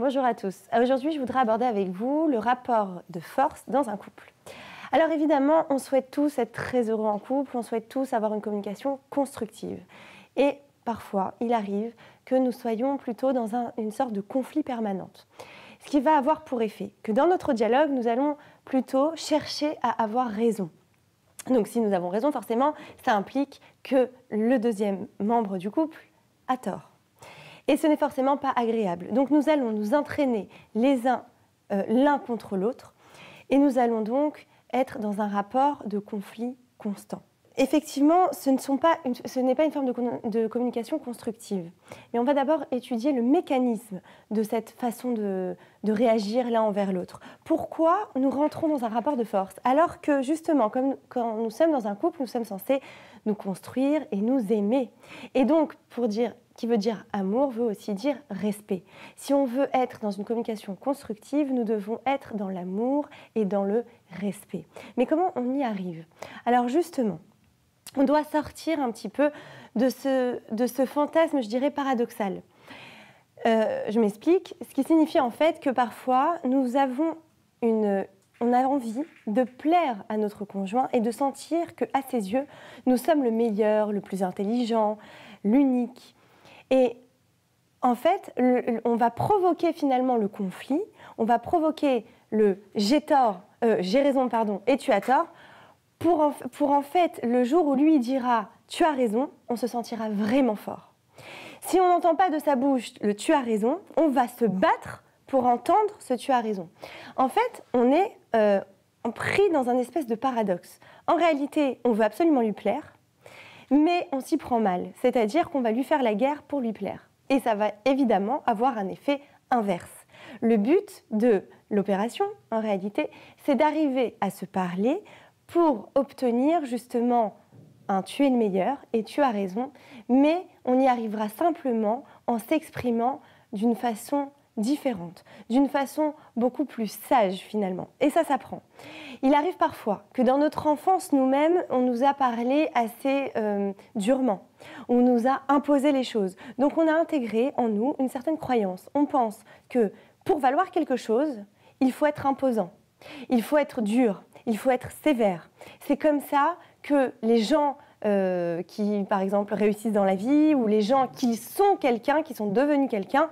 Bonjour à tous. Aujourd'hui, je voudrais aborder avec vous le rapport de force dans un couple. Alors évidemment, on souhaite tous être très heureux en couple, on souhaite tous avoir une communication constructive. Et parfois, il arrive que nous soyons plutôt dans une sorte de conflit permanent. Ce qui va avoir pour effet que dans notre dialogue, nous allons plutôt chercher à avoir raison. Donc si nous avons raison, forcément, ça implique que le deuxième membre du couple a tort. Et ce n'est forcément pas agréable. Donc nous allons nous entraîner l'un contre l'autre et nous allons donc être dans un rapport de conflit constant. Effectivement, ce n'est pas une forme de communication constructive. Mais on va d'abord étudier le mécanisme de cette façon de réagir l'un envers l'autre. Pourquoi nous rentrons dans un rapport de force? Alors que justement, comme quand nous sommes dans un couple, nous sommes censés nous construire et nous aimer. Et donc, qui veut dire amour, veut aussi dire respect. Si on veut être dans une communication constructive, nous devons être dans l'amour et dans le respect. Mais comment on y arrive? Alors justement, on doit sortir un petit peu de ce fantasme, je dirais, paradoxal. Je m'explique. Ce qui signifie en fait que parfois, on a envie de plaire à notre conjoint et de sentir qu'à ses yeux, nous sommes le meilleur, le plus intelligent, l'unique. Et en fait, on va provoquer finalement le conflit, on va provoquer le « j'ai raison, et tu as tort », pour en fait, le jour où lui dira « tu as raison », on se sentira vraiment fort. Si on n'entend pas de sa bouche le « tu as raison », on va se battre pour entendre ce « tu as raison ». En fait, on est pris dans un espèce de paradoxe. En réalité, on veut absolument lui plaire, mais on s'y prend mal. C'est-à-dire qu'on va lui faire la guerre pour lui plaire. Et ça va évidemment avoir un effet inverse. Le but de l'opération, en réalité, c'est d'arriver à se parler pour obtenir justement un « tu es le meilleur » et « tu as raison », mais on y arrivera simplement en s'exprimant d'une façon différente, d'une façon beaucoup plus sage finalement. Et ça s'apprend. Il arrive parfois que dans notre enfance nous-mêmes, on nous a parlé assez durement, on nous a imposé les choses. Donc on a intégré en nous une certaine croyance. On pense que pour valoir quelque chose, il faut être imposant, il faut être dur, il faut être sévère. C'est comme ça que les gens qui, par exemple, réussissent dans la vie ou les gens qui sont quelqu'un, qui sont devenus quelqu'un,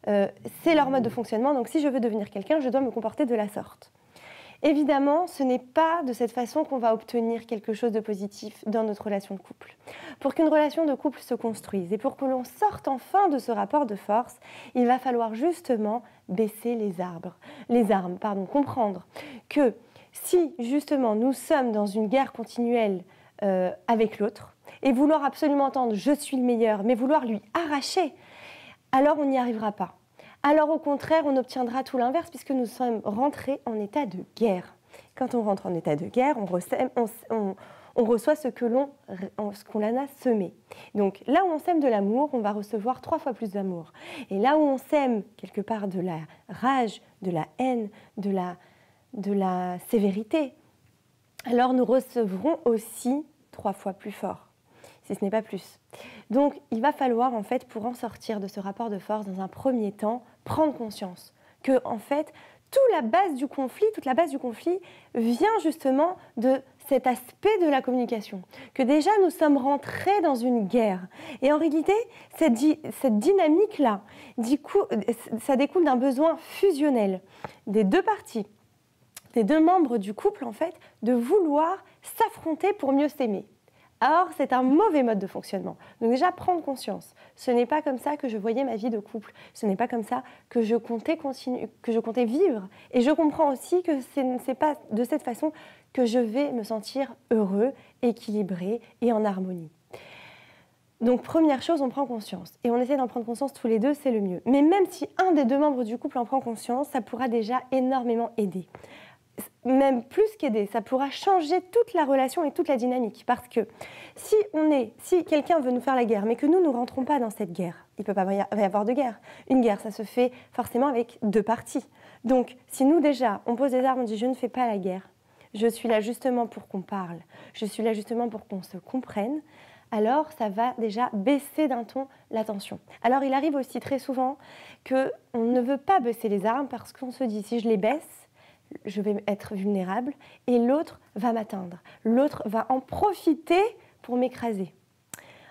c'est leur mode de fonctionnement. Donc si je veux devenir quelqu'un, je dois me comporter de la sorte. Évidemment, ce n'est pas de cette façon qu'on va obtenir quelque chose de positif dans notre relation de couple. Pour qu'une relation de couple se construise et pour que l'on sorte enfin de ce rapport de force, il va falloir justement baisser les armes, comprendre que si justement nous sommes dans une guerre continuelle avec l'autre et vouloir absolument entendre « je suis le meilleur » mais vouloir lui arracher, alors on n'y arrivera pas. Alors au contraire, on obtiendra tout l'inverse puisque nous sommes rentrés en état de guerre. Quand on rentre en état de guerre, on reçoit ce qu'on a semé. Donc là où on sème de l'amour, on va recevoir 3 fois plus d'amour. Et là où on sème quelque part de la rage, de la haine, de la sévérité, alors nous recevrons aussi 3 fois plus fort, si ce n'est pas plus. Donc, il va falloir, en fait, pour en sortir de ce rapport de force, dans un premier temps, prendre conscience que, en fait, toute la base du conflit vient justement de cet aspect de la communication. Que déjà, nous sommes rentrés dans une guerre. Et en réalité, cette dynamique-là, ça découle d'un besoin fusionnel des deux parties, des deux membres du couple, en fait, de vouloir s'affronter pour mieux s'aimer. Or, c'est un mauvais mode de fonctionnement. Donc déjà, prendre conscience. Ce n'est pas comme ça que je voyais ma vie de couple. Ce n'est pas comme ça que je comptais vivre. Et je comprends aussi que ce n'est pas de cette façon que je vais me sentir heureux, équilibré et en harmonie. Donc, première chose, on prend conscience. Et on essaie d'en prendre conscience tous les deux, c'est le mieux. Mais même si un des deux membres du couple en prend conscience, ça pourra déjà énormément aider. Même plus qu'aider, ça pourra changer toute la relation et toute la dynamique. Parce que si quelqu'un veut nous faire la guerre, mais que nous ne rentrons pas dans cette guerre, il ne peut pas y avoir de guerre. Une guerre, ça se fait forcément avec 2 parties. Donc, si nous déjà, on pose des armes, on dit « je ne fais pas la guerre », je suis là justement pour qu'on parle, je suis là justement pour qu'on se comprenne, alors ça va déjà baisser d'un ton la tension. Alors il arrive aussi très souvent qu'on ne veut pas baisser les armes parce qu'on se dit si je les baisse, je vais être vulnérable et l'autre va m'atteindre. L'autre va en profiter pour m'écraser.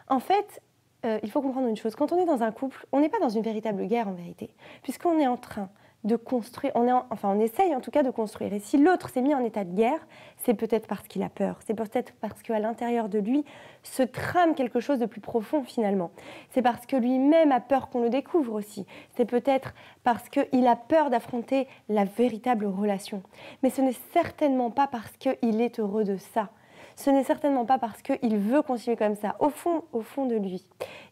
En fait, il faut comprendre une chose. Quand on est dans un couple, on n'est pas dans une véritable guerre en vérité, puisqu'on est en train de construire, on essaye en tout cas de construire. Et si l'autre s'est mis en état de guerre, c'est peut-être parce qu'il a peur, c'est peut-être parce qu'à l'intérieur de lui se trame quelque chose de plus profond finalement. C'est parce que lui-même a peur qu'on le découvre aussi. C'est peut-être parce qu'il a peur d'affronter la véritable relation. Mais ce n'est certainement pas parce qu'il est heureux de ça. Ce n'est certainement pas parce qu'il veut continuer comme ça. Au fond de lui,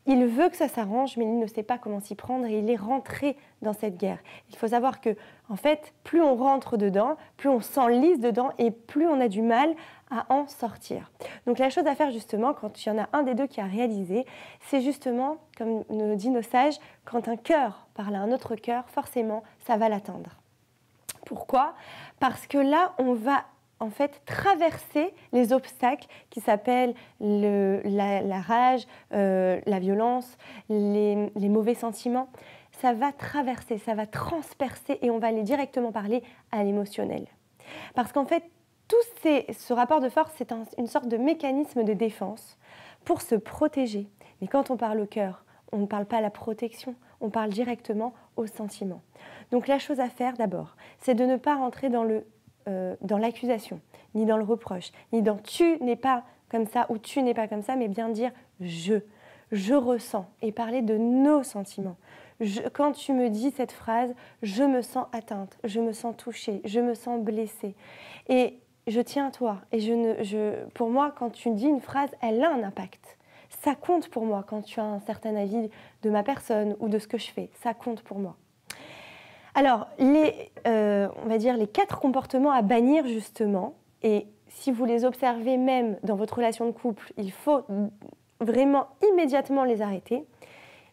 il veut que ça s'arrange, mais il ne sait pas comment s'y prendre et il est rentré dans cette guerre. Il faut savoir que, en fait, plus on rentre dedans, plus on s'enlise dedans et plus on a du mal à en sortir. Donc la chose à faire justement, quand il y en a un des deux qui a réalisé, c'est justement, comme nous dit nos sages, quand un cœur parle à un autre cœur, forcément, ça va l'atteindre. Pourquoi ? Parce que là, on va en fait traverser les obstacles qui s'appellent la rage, la violence, les mauvais sentiments. Ça va traverser, ça va transpercer et on va aller directement parler à l'émotionnel. Parce qu'en fait, ce rapport de force, c'est une sorte de mécanisme de défense pour se protéger. Mais quand on parle au cœur, on ne parle pas à la protection, on parle directement au sentiment. Donc la chose à faire d'abord, c'est de ne pas rentrer dans l'accusation, ni dans le reproche, ni dans tu n'es pas comme ça ou tu n'es pas comme ça, mais bien dire je ressens et parler de nos sentiments. Quand tu me dis cette phrase, je me sens atteinte, je me sens touchée, je me sens blessée et je tiens à toi. Et pour moi, quand tu dis une phrase, elle a un impact. Ça compte pour moi quand tu as un certain avis de ma personne ou de ce que je fais. Ça compte pour moi. Alors, on va dire les 4 comportements à bannir justement, et si vous les observez même dans votre relation de couple, il faut vraiment immédiatement les arrêter.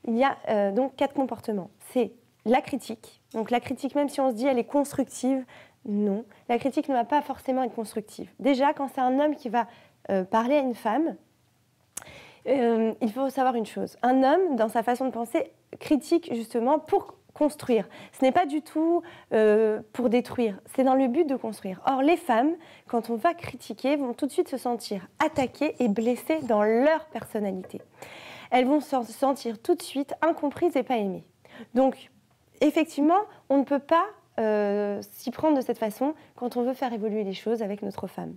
Il y a donc 4 comportements. C'est la critique. Donc la critique, même si on se dit elle est constructive, non. La critique ne va pas forcément être constructive. Déjà, quand c'est un homme qui va parler à une femme, il faut savoir une chose. Un homme, dans sa façon de penser, critique justement pour construire. Ce n'est pas du tout pour détruire, c'est dans le but de construire. Or, les femmes, quand on va critiquer, vont tout de suite se sentir attaquées et blessées dans leur personnalité. Elles vont se sentir tout de suite incomprises et pas aimées. Donc, effectivement, on ne peut pas s'y prendre de cette façon quand on veut faire évoluer les choses avec notre femme.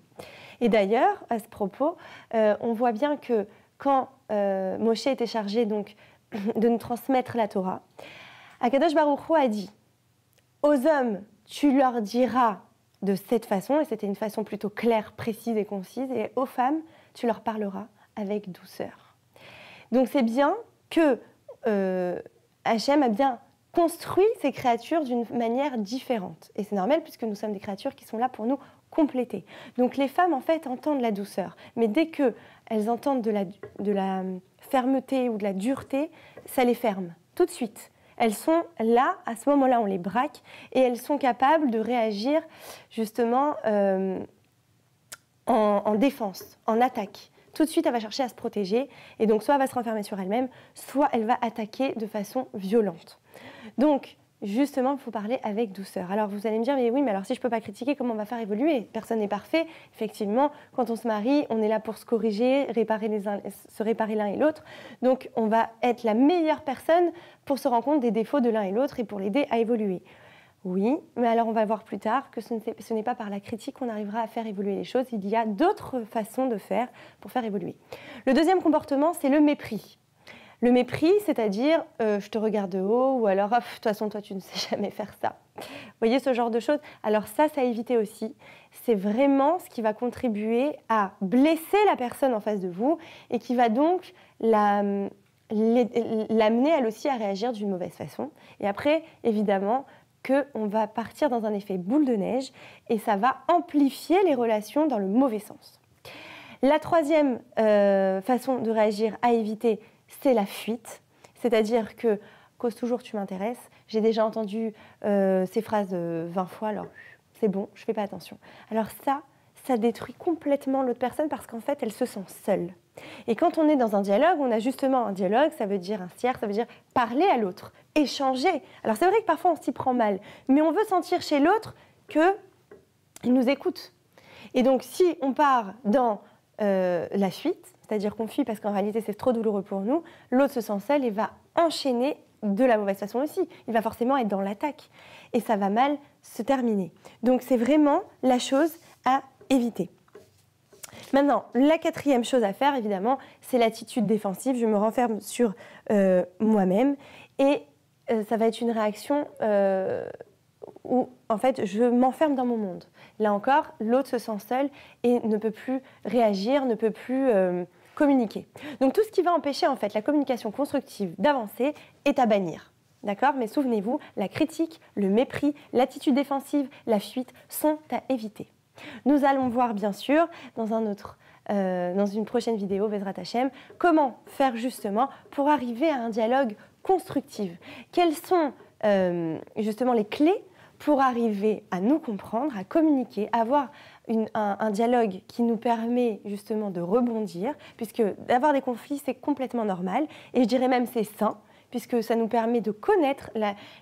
Et d'ailleurs, à ce propos, on voit bien que quand Moshe était chargé donc, de nous transmettre la Torah, Akadosh Baruch Hu a dit « Aux hommes, tu leur diras de cette façon », et c'était une façon plutôt claire, précise et concise, et aux femmes, tu leur parleras avec douceur. Donc c'est bien que Hachem a bien construit ces créatures d'une manière différente. Et c'est normal puisque nous sommes des créatures qui sont là pour nous compléter. Donc les femmes, en fait, entendent la douceur. Mais dès qu'elles entendent de la fermeté ou de la dureté, ça les ferme tout de suite. Elles sont là, à ce moment-là, on les braque et elles sont capables de réagir justement en défense, en attaque. Tout de suite, elle va chercher à se protéger et donc soit elle va se renfermer sur elle-même, soit elle va attaquer de façon violente. Donc, justement, il faut parler avec douceur. Alors, vous allez me dire, mais oui, mais alors si je ne peux pas critiquer, comment on va faire évoluer ? Personne n'est parfait. Effectivement, quand on se marie, on est là pour se corriger, se réparer l'un et l'autre. Donc, on va être la meilleure personne pour se rendre compte des défauts de l'un et l'autre et pour l'aider à évoluer. Oui, mais alors on va voir plus tard que ce n'est pas par la critique qu'on arrivera à faire évoluer les choses. Il y a d'autres façons de faire pour faire évoluer. Le deuxième comportement, c'est le mépris. Le mépris, c'est-à-dire je te regarde de haut ou alors de toute façon toi tu ne sais jamais faire ça. Vous voyez ce genre de choses ? Alors ça à éviter aussi. C'est vraiment ce qui va contribuer à blesser la personne en face de vous et qui va donc l'amener elle aussi à réagir d'une mauvaise façon. Et après, évidemment, qu'on va partir dans un effet boule de neige et ça va amplifier les relations dans le mauvais sens. La troisième façon de réagir à éviter, c'est la fuite, c'est-à-dire que cause toujours tu m'intéresses, j'ai déjà entendu ces phrases 20 fois, alors c'est bon, je ne fais pas attention. Alors ça, ça détruit complètement l'autre personne parce qu'en fait, elle se sent seule. Et quand on est dans un dialogue, on a justement un dialogue, ça veut dire un tiers, ça veut dire parler à l'autre, échanger. Alors c'est vrai que parfois on s'y prend mal, mais on veut sentir chez l'autre qu'il nous écoute. Et donc si on part dans la fuite, c'est-à-dire qu'on fuit parce qu'en réalité c'est trop douloureux pour nous, l'autre se sent seul et va enchaîner de la mauvaise façon aussi. Il va forcément être dans l'attaque et ça va mal se terminer. Donc c'est vraiment la chose à éviter. Maintenant, la quatrième chose à faire, évidemment, c'est l'attitude défensive. Je me renferme sur moi-même et ça va être une réaction où, en fait, je m'enferme dans mon monde. Là encore, l'autre se sent seul et ne peut plus réagir, ne peut plus communiquer. Donc, tout ce qui va empêcher, en fait, la communication constructive d'avancer est à bannir. D'accord? Mais souvenez-vous, la critique, le mépris, l'attitude défensive, la fuite sont à éviter. Nous allons voir bien sûr dans une prochaine vidéo, Bezrat Hashem, comment faire justement pour arriver à un dialogue constructif. Quelles sont justement les clés pour arriver à nous comprendre, à communiquer, à avoir un dialogue qui nous permet justement de rebondir, puisque d'avoir des conflits c'est complètement normal et je dirais même c'est sain, puisque ça nous permet de connaître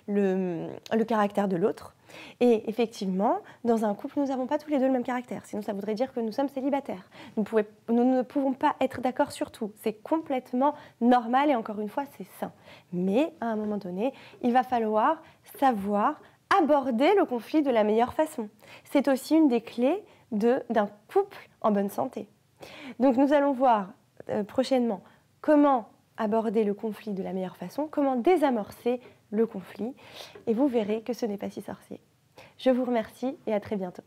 le caractère de l'autre. Et effectivement, dans un couple, nous n'avons pas tous les deux le même caractère. Sinon, ça voudrait dire que nous sommes célibataires. Nous ne pouvons pas être d'accord sur tout. C'est complètement normal et encore une fois, c'est sain. Mais à un moment donné, il va falloir savoir aborder le conflit de la meilleure façon. C'est aussi une des clés d'un couple en bonne santé. Donc nous allons voir prochainement comment aborder le conflit de la meilleure façon, comment désamorcer le conflit, et vous verrez que ce n'est pas si sorcier. Je vous remercie et à très bientôt.